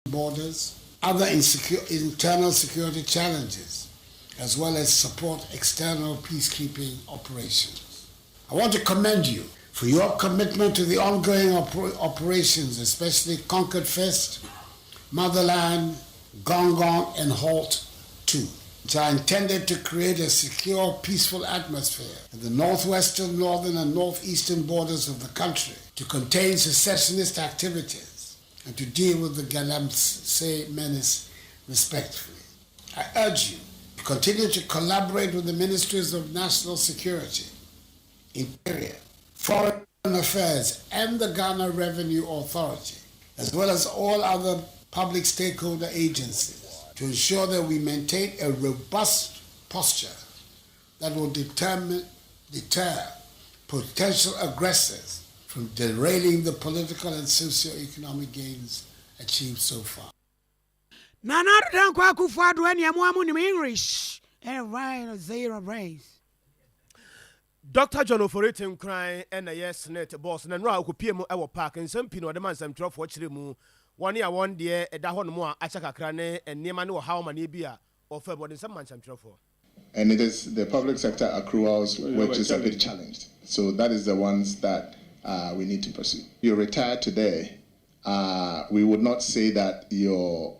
borders, other internal security challenges, as well as support external peacekeeping operations. I want to commend you for your commitment to the ongoing operations, especially Concord Fest, Motherland, Gong Gong, and Halt 2, which are intended to create a secure, peaceful atmosphere in the northwestern, northern, and northeastern borders of the country to contain secessionist activities and to deal with the Galamsey menace respectfully. I urge you to continue to collaborate with the Ministries of National Security, Interior, Foreign Affairs, and the Ghana Revenue Authority, as well as all other public stakeholder agencies, to ensure that we maintain a robust posture that will deter potential aggressors from derailing the political and socio-economic gains achieved so far. English. Zero raise. Dr. John Oforitim crying and a yes net boss and now could PM our park and some pino demand some drop for Chirimu. 1 year, 1 day, a dahon more Achaka Crane and Niemano how many beer or February some man some for. And it is the public sector accruals which is a bit challenged. So that is the ones that we need to pursue. You're retired today. We would not say that your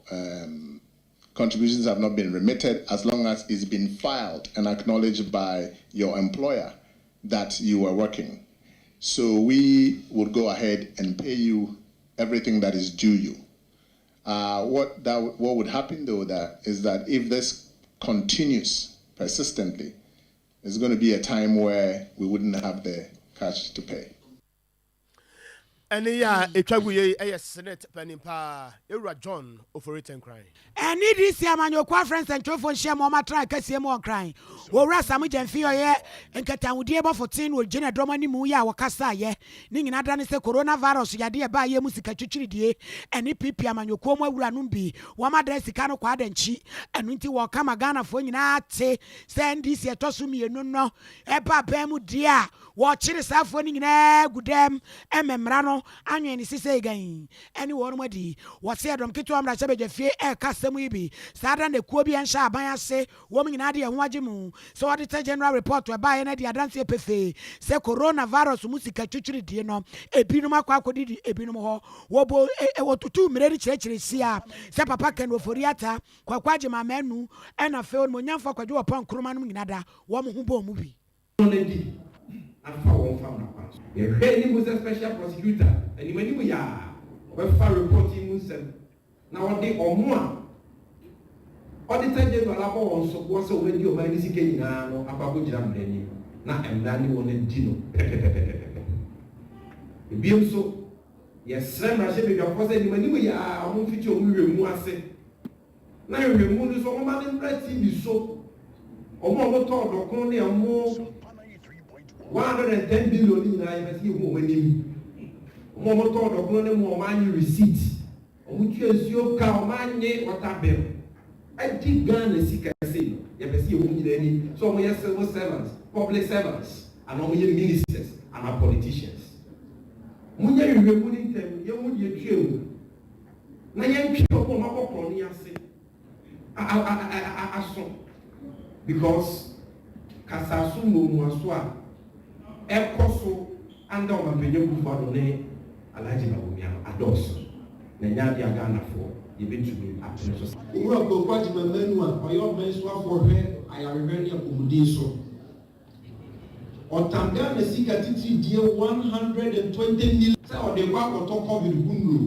contributions have not been remitted as long as it's been filed and acknowledged by your employer that you were working. So we would go ahead and pay you everything that is due you. What would happen though is that if this continues persistently, there's going to be a time where we wouldn't have the cash to pay. And yeah, a travel a Senate Penimpa, Era John Oforitim crying. And it is your conference and telephone share Mama try Cassiamo crying. Well, Rasamu and Fio, and Catawudiaba 14 will Jenna Dromani Muya or Cassa, ye, Ning Adan is the coronavirus, Yadia by ye musica chichidi, and Ipiam and your Como Ranumbi, Wama Desicano Quad and Chi, and Winti Wakama Ghana for Yinate, send this year Tosumi, no, Epa Bemu dear, watch it phoning in air, good damn, and Membrano. Annually, say again. Anyone ready? What's said on Kituam Rasabe Fee Air Custom Weeby? Saturn the Kobe and Shabaya say, woman in Adia Wajimu. So, Auditor General report to a buy an idea dance pefe. Say coronavirus musica chuchri dieno. A binuma quacodi, a binumo, wobo, a 2 minute church, sia. Say Papa can go for Riata, Quaquajima menu, and a film Monyan for Quadu upon Kruman Minada, woman who bo movie. And for one family. He was a special prosecutor, and when you are, we're far reporting Muslim. Now, they or more. Auditor General on so was already over this again now, about Jamani. Now, I'm landing on a dino. The beam so, yes, Sam, I said, your first when you are, I won't feature we remove. Now, you remove this woman and bread TV so. Or more talk, or only a more. 110 billion in IMSC winning. Momo told of no more money receipt. Which is your cow money or tabel. I did gun a sick casino. You ever see any. So we are civil servants, public servants, and only ministers and our politicians. When you removing them, you would your chill. Now you people come up on your say. Because Casasumu Mwaswa. Ekoso anda o mapenyo bufado ne alaji babumia adoso na nyadi agana for eventually appeal. Uwa ko kwaji menu a oyo menso aforhe ayareveni akomudi so. Otanga na sika titi die 120 million. Say o de kwa ko to covid gunro.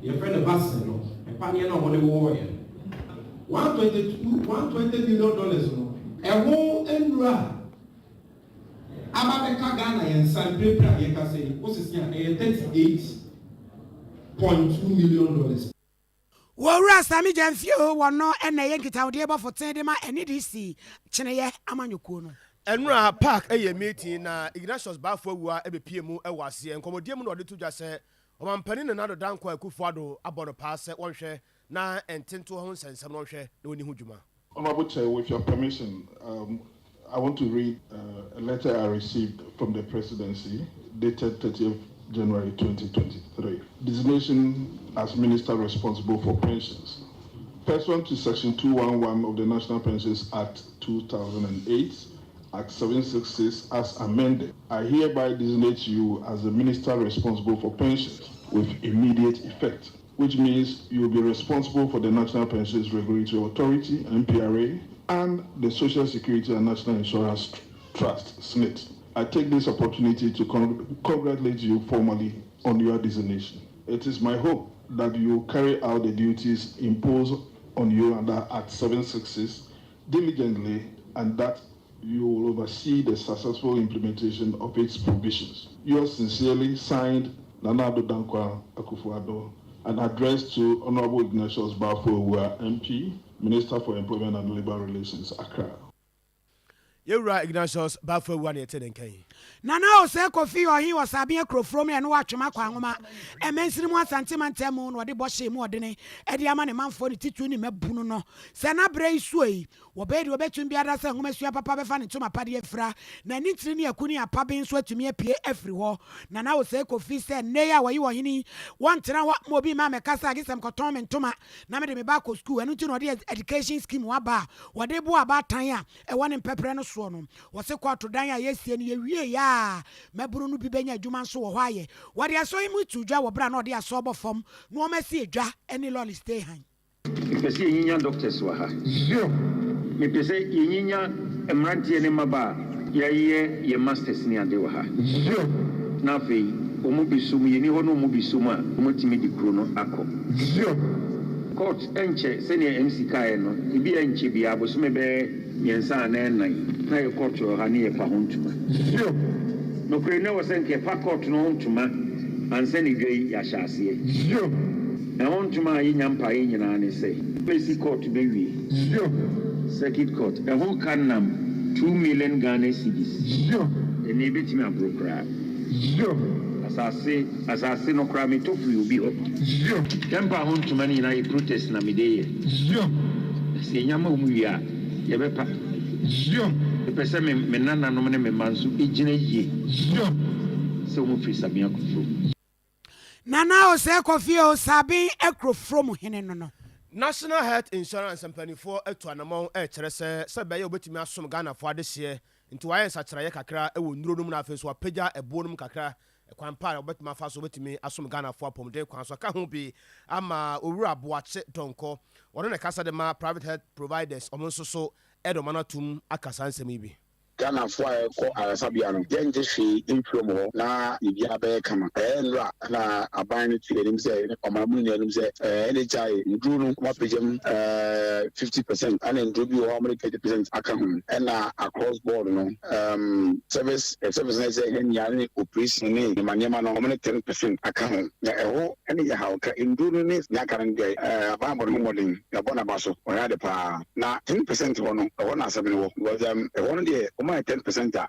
Your friend Bass no. E panie na mo de wo ye. 120 million dollars no. E ho enura Ababeka Ghana and San Paper, you can say, what's his name? $38.2 million. Well, Rastami Janfio, one no, and a Yankee town dear for Tedema and EDC, Chenaya, Amanukuno. And Ra Park a meeting, Ignatius Bafo, a PMO, a was here, and Commodium or the two just said, I'm penning another down quite Kufado about a pass at 1 share, 9 and 10 to 1 and some share, no Hujuma. Honorable Chair, with your permission, I want to read a letter I received from the presidency dated 30th January 2023. Designation as Minister responsible for pensions. Pursuant to Section 211 of the National Pensions Act 2008, Act 766 as amended, I hereby designate you as the Minister responsible for pensions with immediate effect, which means you will be responsible for the National Pensions Regulatory Authority, NPRA, and the Social Security and National Insurance Trust, SNIT. I take this opportunity to congratulate you formally on your designation. It is my hope that you carry out the duties imposed on you under Act 766 diligently and that you will oversee the successful implementation of its provisions. Yours sincerely, signed, Nana Addo Dankwa Akufo-Addo, an address to Honorable Ignatius Bafo-Owuah, MP, Minister for Employment and Labour Relations, Accra. You're right, Ignatius Bafo-Owuah ne teden kan. Nana o se Kofi o hi was abia krofrom ne no atwema kwa nwoma e mensiri mu asante mantemu no de bɔhye mu ɔde ne e de ama ne manfo ne titu ne mabunu no se na bre isu yi wo be de obetum biada se nwoma sua papa be fa ne tuma pade afira na ni tiri ne akuni apabe nso atumi apie afiri hɔ Nana o se Kofi se ne ya wo yi wo hini won tena ho mo bi ma me kasa gisem koton me ntoma na me de me ba ko school enu ti no de education scheme wa ba wo de bo aba tan a e won pepre no so no wo se kwato dan a yesie ne yewie ya maburu no bi benya adwuma nso wo hɔ aye wode aso imu tudwa wo bra na ode aso bɔfam no ma si edwa ene lolly stay han pese yinya doctors wa ha me pese yinya emrantie ne maba ye masters ni ade wa ha na fe omo bisum ye ni ho no omo bisum a omo timi di kro no akɔ court enche se ne MC kae no ibi enche bi abosome be yensa na nan na ye court ha ne ye pa hontuma no krene was en ke pa court no hontuma anse ni dwei ya hyase na hontuma yi nyampa yi nyina ne se basic court be wi circuit court e ho kanam 2 million Ghana cedis e ne betimi abrokra asase no kra me tofu obi ho tempa hontuma ni na ye protest na mideye se nyama umuya ye bepa pese me nana no me manso ejina yie so mo fi sabia kofro Nana o se Kofi o sabi ekrofrom hene no National Health Insurance Company for atuanamon kyerɛ sɛ bɛyɛ obetimi asom Ghana fo adehye nti wayɛ nsakyerɛyɛ kakra ɛwɔ nnuro no mu na afei so apagya ɛbo no mu kakra kwan pa obetimi afa so obetimi asom Ghana fo apɔmden kwan so ka ho bi ama owura aboakye donko wɔno ne kasa de ma private health providers ɔmo nso so ɛdomanatum akasa nsɛm bi Ghana for a Sabiano, then just she influence na Ibia Bear Kama, and na a binding to him say, or my money and say, any child, Drew, 50%, and then Druby or 80% account, and across board, service, and Yanni, or priest, and Manyaman, 10% account. Anyhow, in doing this, Nakaran Gay, Bambo modeling, Yabona Basso, or had a power. Now 10% one as a was one day. 10%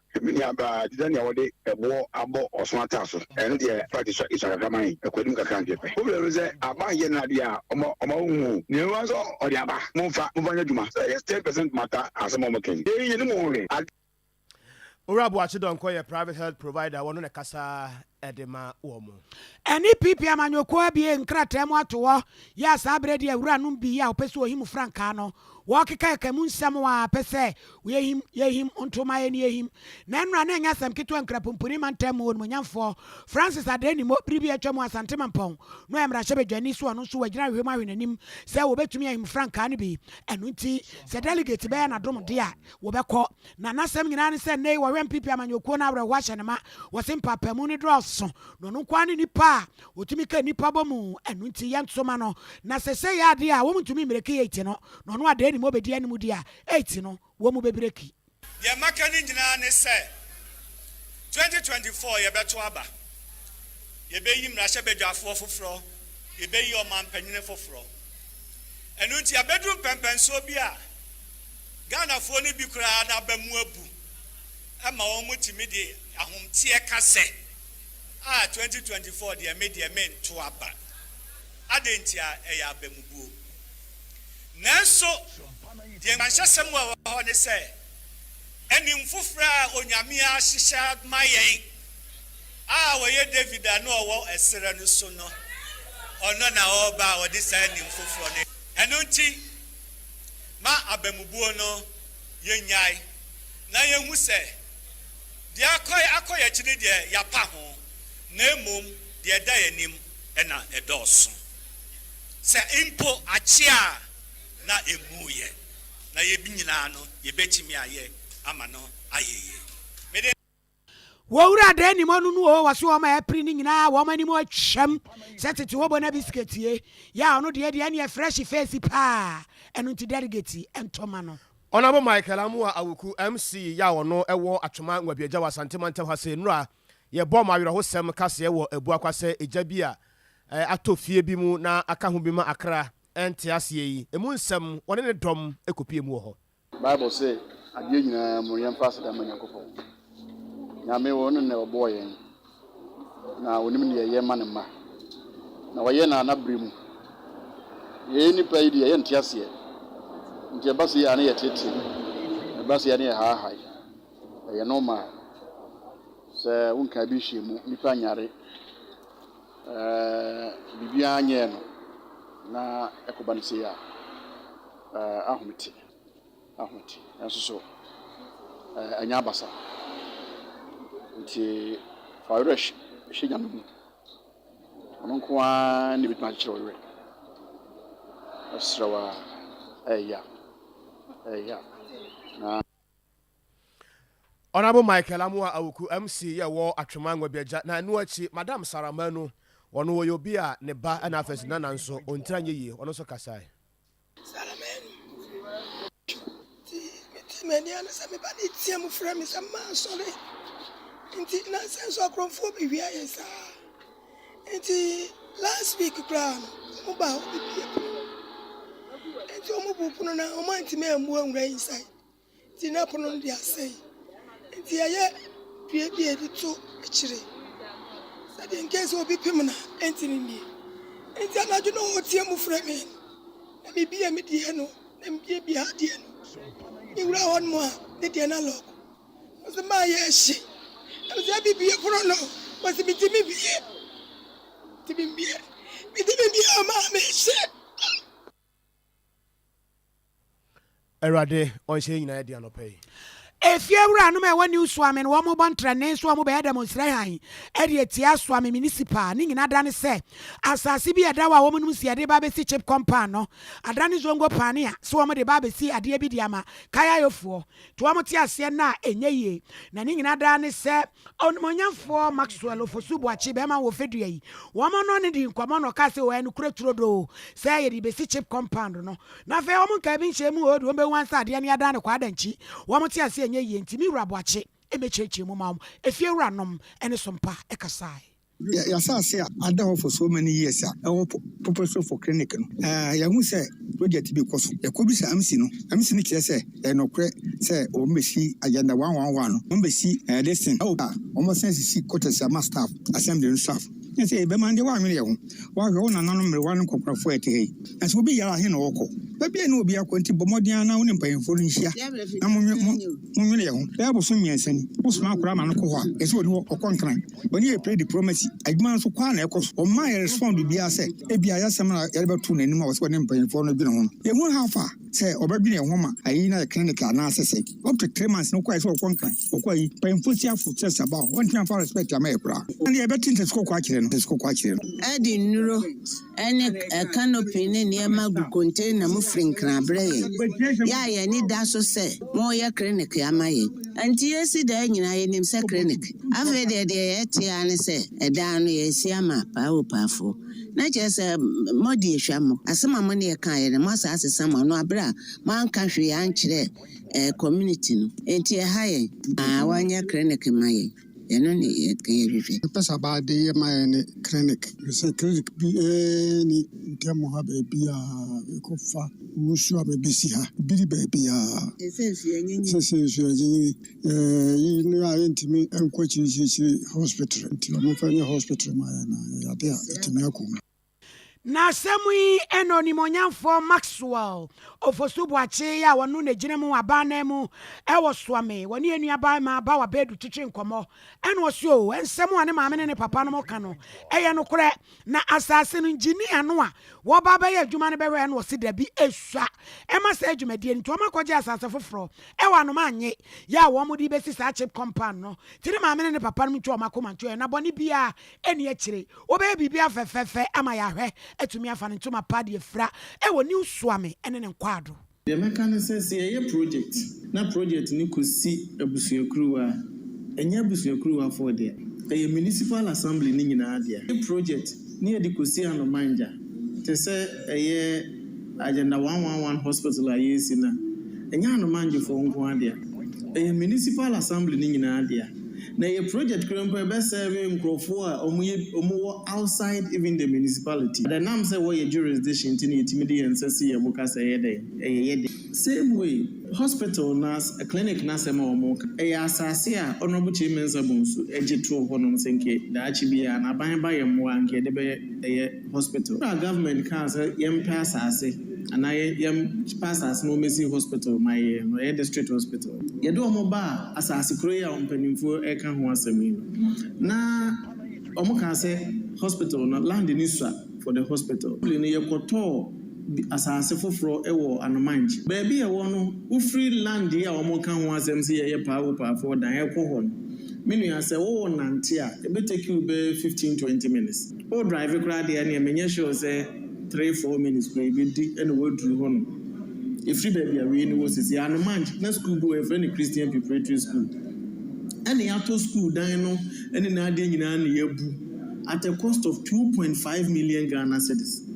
then you would a war abo or smart tasso and the practice is a ramai a quitting a country. Who will say about Yenadia or Nuazo or Yaba Monfa Juma? So yes, 10% matter as a moment. Urabu Achidon Koya private health provider one on a casa edema woman. Any PPM and your kwa be nkratemo ato yes abredi awura no bi ya opeso him frankano walk kamun samwa pese we him onto my him nanra na nya sam keto nkrapumpuni mantemo munyamfo Francis Adeni mo pribi atwamo asante mampon no emra hye bedwani so no so wagyina hwem ahwenanim se wo betumi him frankano bi enu nti se delegate be na dom de a wo bekọ na nasam nyina ne se nei wo hwem PPM anyokuo na awra hwa hye ne ma wo simpa pamu ne drosso no kwani nipa otumi ka nipa bomu enu nti yensoma no na se ya de a wo mutumi mreke yeti no no ade ni mo bedi animu dia 8 no wo mu bebreki ye makani nyina ne se 2024 ye beto aba ye beyi mrahye bedwafo foforo ye beyi o mampanyine foforo enu nti abedru pempenso bi a Ghana fo ni bi kura na bamu abu ama wo mutimi de ahomtie kase 2024 the media men to aba adentia eya bamubuo nanso the manchester mo ho ne say eni mfufra onyame ahihya mayen wɔyɛ David a no ɔwɔ ɛsrɛ no so no ɔno na ɔba a ɔde saa nim foforɔ no ɛno nti ma abamubuo no yɛnyae na yɛhu sɛ deɛ akɔ yɛkyiri deɛ yɛapa ho na mmom deɛ da yɛnim ɛna ɛdɔɔso sɛ mpo akye a na ɛmuyɛ na yɛbi nyinaa no yɛbɛtumi ayɛ ama no ayɛyɛ Wowura de ni monu no o waso o ma epri ni nyina wo ma ni mo atwam se tete wo bona biscuitie ya ono de ne fresh face pa eno nti delegate entoma no Honorable Michael Amua Awuku MC ya wono ewo atwoma ngwabiaja wasantemantem ha se nura ye bom awere ho sem kase wo ebu akwase eja bi a atofie bi mu na aka ho bi ma akra ente ase yi emu nsem wone ne dom ekopie mu ho Bible say adie nyina mo yem pass da manyakofo nyame wo no na obo yen na wonim ne ye ma ne ma na waye na anabrem ye nipa yi de ye nte ase nti basi ya ne yetete basi ya ne ha ha ye no ma se unka bi hwemu nipa nyare bibia anye no na ekoba ne se ya ahomti so anya basa nti fawresh hyenyam ono kwa ni bitma kyerɛ asrawa eya na Honorable Michael Amua Awuku MC ya wo atwema ngwabiaja na anu achi Madam Saramanu wono wo yobi a ne ba na afesi na nanso ontira nye yi ono so kasai many ana sa me ba ni tia mu fra me sa ma sore nti na sense akronfo bi wi ayesa nti last week crown mo ba o bi nti o mo bu puno na o man ti me amu anwura inside ti na puno ndi asai nti aye pie bi edi to akire sa de nkese obi pim na nti ni nti anaju no o tia mu fra me na bi bia me die no na mbie bi ha die no you were one more, the dinner lock. Was the my yeshi? I was happy be a chrono, was it to me to be beer? It didn't be a mamma shit. Erade on saying idea no pay. If you run me when you swam and one more bantra name swam by demonstration, Eddie swam municipal, ning adani say, as I see be a dawa woman who see a debabesi chip compano, Adani zongo pania, swam de babesi a deabidiama, Kaya of 4, Tuamotia Siena, Enye, Naning adani say, on Monya 4 Maxwell for Subuachi Bema or Fedri, woman on it in Quamano Castle and Cretrodo, say the besi chip compound, no. Na fe omun cabin shemu would remember one side, Yania Dana Quadanchi, Wamotia nye yentimi raboache emecheche mu maum efie ranom ene sompa ekasai ya sase ada for so many years purpose for clinic no ya hu se project bi koso ya ko bi se amsi no ni kire se enokre se o mesi agenda 111 no o mesi listen o sense si quarters ama staff assembly staff you say be man de wa nwere ye ho wa hwe na nanu mere wa nkokrafo ete enso obi yara he na woko ba bia na obi akwenti bomodian na woni mpanyefo no nhia na mo nwere ye ho ya bo so miensani bo so akura ma no ko ho a ese odi okonkran oni e play diplomacy adwuma nso kwa na ekoso o ma respond bia se e bia ya sem na ya betu na anim a wo ne mpanyefo no bi no ho ye hu ha fa se obadwene ho ma ayi na clinic na asese up to 3 months no kwa so okonkran okwayi mpanyefo si afu test about one time for respect am e kura and ye betin test ko kwa kire Adi nuro ene canopy ne niema gu container mu frinkra breye ya ye ni da so se mo ya clinic ya maye anti yesi da nyina ye nim se clinic afa de eti ane se eda no ye si ama pa o pafo na che se modi ehwamo asema mo ne kan ye ne mo sa asesama no abra man ka hwe ya nkyere community no enti e ha ye wanya clinic maye eno ni yekeyevive pesa baade ma ne clinic se clinic bi ni temo ha be bia ko fa wusu abesi ha biri be bia esensu enyenyi yi ni a ntimi enko chi hospital nti mo fa ni hospital ma na ya de atimi akoma na asɛm eno ni monyamfo Maxwell ofosubuache ya wonu na gina mu abana mu ewo soame woni anuaba ma ba wa bedu twetwe nkomo eno so ensɛm ane maame ne papa no ka no eye no korɛ na asase no engineer no a wo ba ba ya adwuma ne bɛhwɛ no si da bi esua ema sa adwumadie nto ma kɔgye asase foforo ewa anoma anye ya wo mo di besi sa chip compound no tiri maame ne papa no ntwa makoma ntwa na bɔne bia eni akire wo ba bibia fɛfɛfɛ ama ya hwɛ etumi afa ne ntoma pa de fra ewo ni usuame ene ne nkwado the mechanism say a project na project ni kosi abusuakruwa enya abusuakruwa for there a municipal assembly ni nyina dia the project ni edi kosi anomanja te say eye agenda 111 hospital ayesi na enya anomanja for nko dia a municipal assembly ni nyina dia na a project krempo be serve nkrofo a omo outside even the municipality the name say what your jurisdiction tin itimidi ensese ye boka say ye same way hospital nas a clinic nas e ma omo e asase a honorable chairman sabonso ejeto honom senke da achi bia na ban ba ye mo anke de be hospital our government can say yem pass asase and I am passes no missing hospital, my district hospital. You do omoba as a secretary on Penifo Eka Huasemino. Na Omoka say hospital, not land in Isra for the hospital. In your koto as a sefofro ewo and manch. Baby, I want who free land here Omoka Huasem a power for the alcohol. Meaning, I say, oh, Nantia, it may take you 15-20 minutes. Oh, drive a crowd here, and you sure say 3-4 minutes, maybe, and word through home. If you baby are really was is the man, no school go a friendly Christian preparatory school. Any after school dino, and in adding in at a cost of 2.5 million Ghana cedis.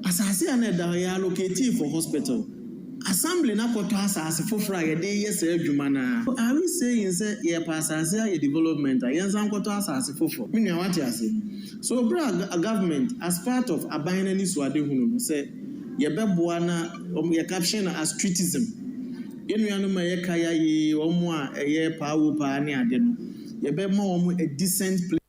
As I say, they are allocated for hospital. Assembly na koto asase foforo a yede yes adwuma na are we saying say ye pass asase a development a yensan koto asase foforo me na wate ase so a government as part of abana ni suade hunu say ye beboa na ye caption as treatism yenuanu ma ye kaya yi omo a ye paawo pa ne ade no ye be ma omo a decent place.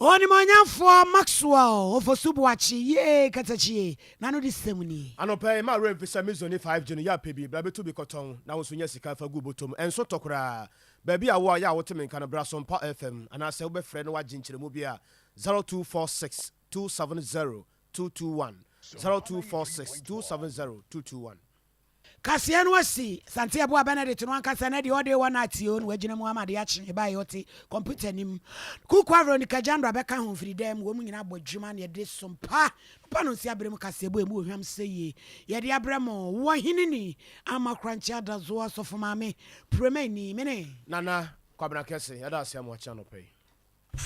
Oni manyamfo Maxwell ofosubuachi ye katachi nanu disemuni anope ma re pesa mizoni 5 junu ya pebi bla betu bi koton na wo sonya sika fa gubotom enso tokora ba bi awo ya wotemen kan bra Sompa FM ana se wo be frɛ no wa ginkyeremu bi a 0246 270 221 0246 270 221 Kasia no asi Santia Boa Benedict no ankasa na de ode wana atio no wagina mu amade achi ba yote computer nim kukwa Veronica Jandra beka ho fridem wo mu nyina abodwuma na de Sompa pa no si abrem kasia bo emu ohwam seye ye de abrem wo hinini amakranchi adazo asofo mame premeni mene nana kwabena kese ya da asia mo acha no pay